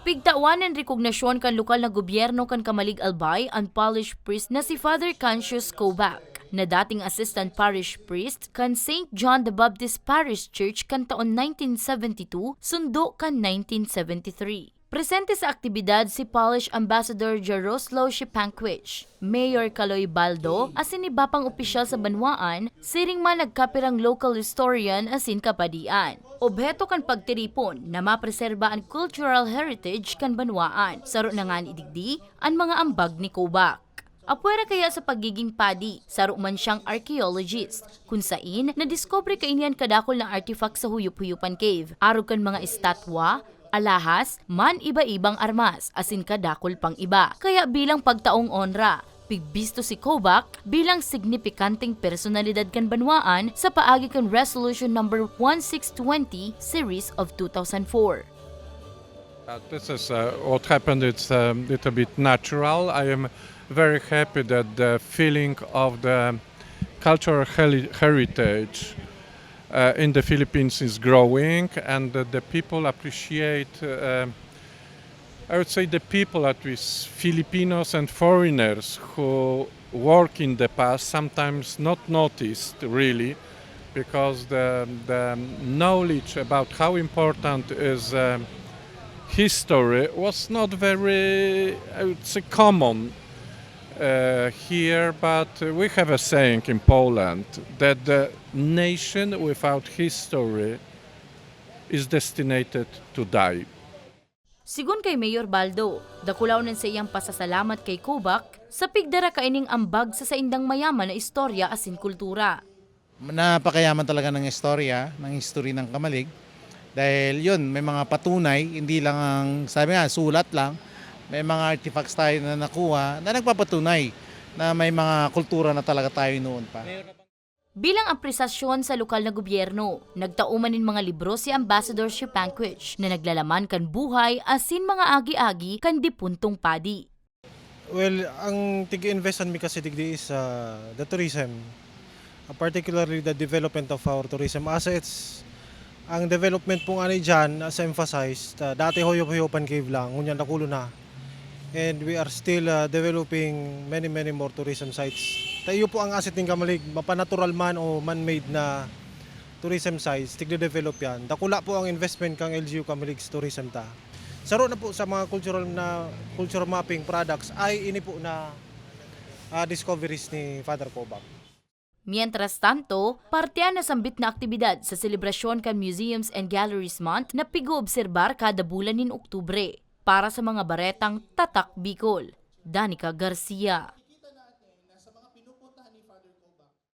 Pigtawan rekognasyon kan lokal na gobyerno kan Kamalig Albay ang parish priest na si Father Cancius Kobak, na dating assistant parish priest kan St. John the Baptist Parish Church kan taon 1972 sundo kan 1973. Presente sa aktibidad si Polish Ambassador Jaroslaw Shepankwich, Mayor Kaloy Baldo, asin iba pang opisyal sa banwaan, siring man nagkapirang local historian asin kapadian. Obheto kan pagtiripon na mapreserba ang cultural heritage kan banwaan, saro na nga idigdi ang mga ambag ni Kobak. Apwera kaya sa pagiging padi, saro man siyang archaeologist, kung sain na-discover kainian kadakol ng artifact sa Huyup-Huyupan Cave, arog kan mga estatwa, alahas, man iba-ibang armas, asin kadakol pang iba. Kaya bilang pagtaong onra, pigbisto si Kobak bilang signifikanteng personalidad kan banwaan sa paagi kan Resolution number 1620 series of 2004. This is what happened. It's a little bit natural. I am very happy that the feeling of the cultural heritage in the Philippines is growing, and the people appreciate, I would say the people, at least Filipinos and foreigners who work in the past, sometimes not noticed really, because the knowledge about how important is history was not very, I would say, common here, but we have a saying in Poland that the nation without history is destined to die. Sigun kay Mayor Baldo, dakulaw nan sa iyang pasasalamat kay Kobak sa pigdara kaining ambag sa saindang mayaman na istorya asin kultura. Napakayaman talaga ng istorya, ng history ng Kamalig. Dahil yun, may mga patunay, hindi lang ang, sabi nga, sulat lang. May mga artifacts tayo na nakuha na nagpapatunay na may mga kultura na talaga tayo noon pa. Bilang apresasyon sa lokal na gobyerno, nagtauman nin mga libro si Ambassador Shepankwich na naglalaman kan buhay asin mga agi-agi kan dipuntong padi. Well, ang tig-investan mi kasi digdi is the tourism, particularly the development of our tourism assets. Ang development pong ani dyan, as emphasized, dati Huyup-Huyupan Cave lang, ngunyan nakulo na. And we are still developing many more tourism sites. Tayo po ang asset ng Kamalig, mapanatural man o man-made na tourism sites, tigde-develop yan. Dakula po ang investment kang LGU Kamalig's tourism ta. Saro na po sa mga cultural mapping products ay ini po na discoveries ni Father Kobak. Mientras tanto, partean na sambit na aktibidad sa selebrasyon kan Museums and Galleries Month na pigo-obserbar kada bulan nin Oktubre para sa mga baretang Tatak Bicol. Danica Garcia.